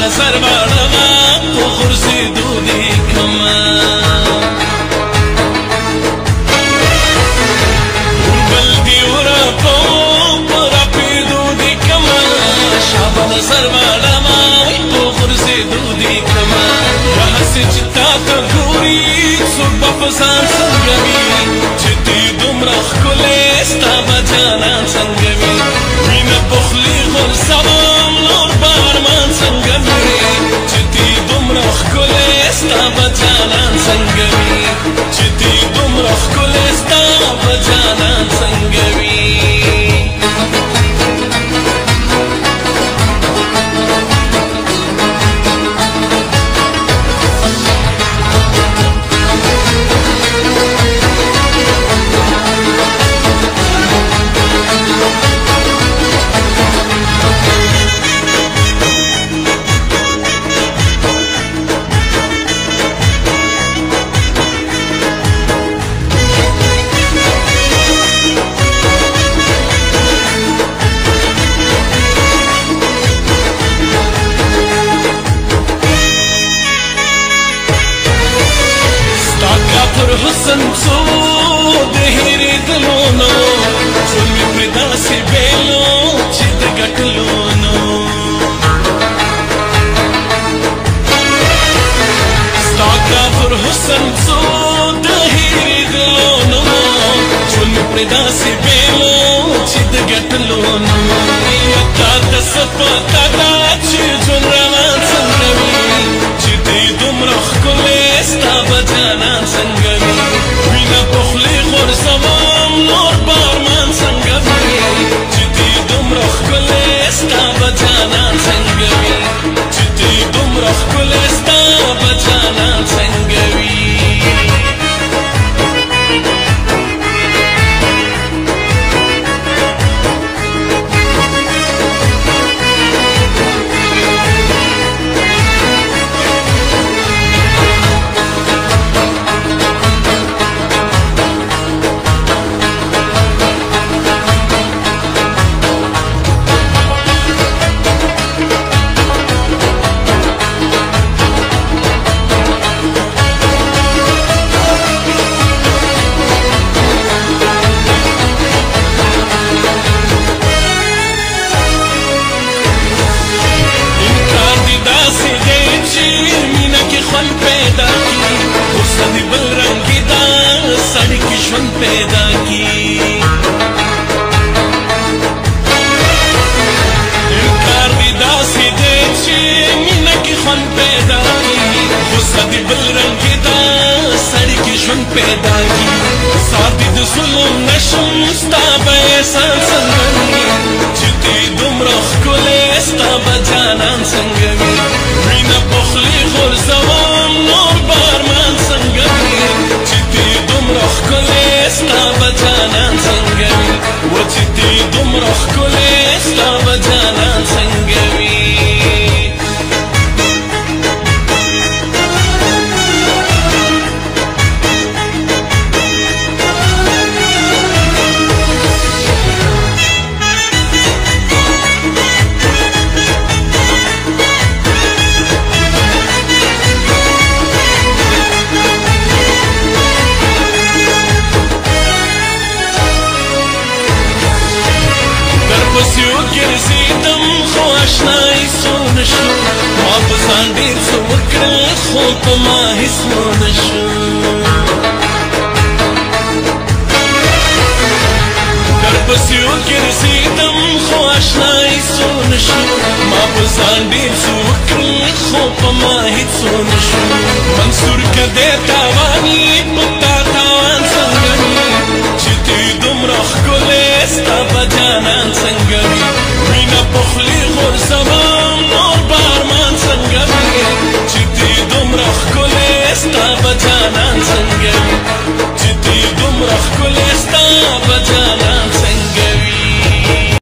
نظر واړما په غورځېدو دې کما بل دې ورپو په راپېدو دې کما شابه نظر واړما په غورځېدو دې کما هسې چې تا ته ګوري څوک به په ځان څنګه وي چې دې دومره ښکلې ستا به جانان څنګه وي مینه په خولې غورځوم نور به ارمان څنګه وي چې دې دومره ښکلې ستا به جانان څنګه وي چې دې دومره ښکلې ستا به جانان څنګه وي حسن څو د هېرېدلو نو ژوند مې پرې داسې بېلو چې د ګټلو نو ستا کافر حسن څو د هېرېدلو نو ژوند مې پرې داسې بېلو چې د ګټلو نو تا ته څه پته ده چې ژوند روان څنګه وي چې دې دومره ښکلې ستا به جانان څنګه وي وینه په خولې غورځوم نور به ارمان څنګه وي چې دې دومره ښکلې ستا به جانان څنګه وي چې دې دومره ښکلې ستا به جانان څنګه وي پیدا کی انکار دی داسې دی چې مینه کې خوند پیدا کی غصه دی بل رنګې ده سړي کې ژوند پیدا کی سار دی د ظلم نشم ستا به احسان څنګه وي چې دې دومره ښکلې ستا به جانان څنګه وي مینه په خولې غورځوم نور به ارمان څنګه وي چې دې دومره ښکلې ستا به جانان څنګه وي و چې دې دومره ښکلې ستا به جانان څنګه وي ګرځېدم خو اشنایي څو نه شو ما په ځان ډېر څه وکړل خو په ما هېڅ ونه شو درپسې وګرځېدم خو اشنایي څو نه شو ما په ځان ډېر څه وکړل خو په ما هېڅ ونه شو منصور که دی تاوان یې په تا تاوان څنګه وي چې دې دومره ښکلې ستا به جانان څنګه وي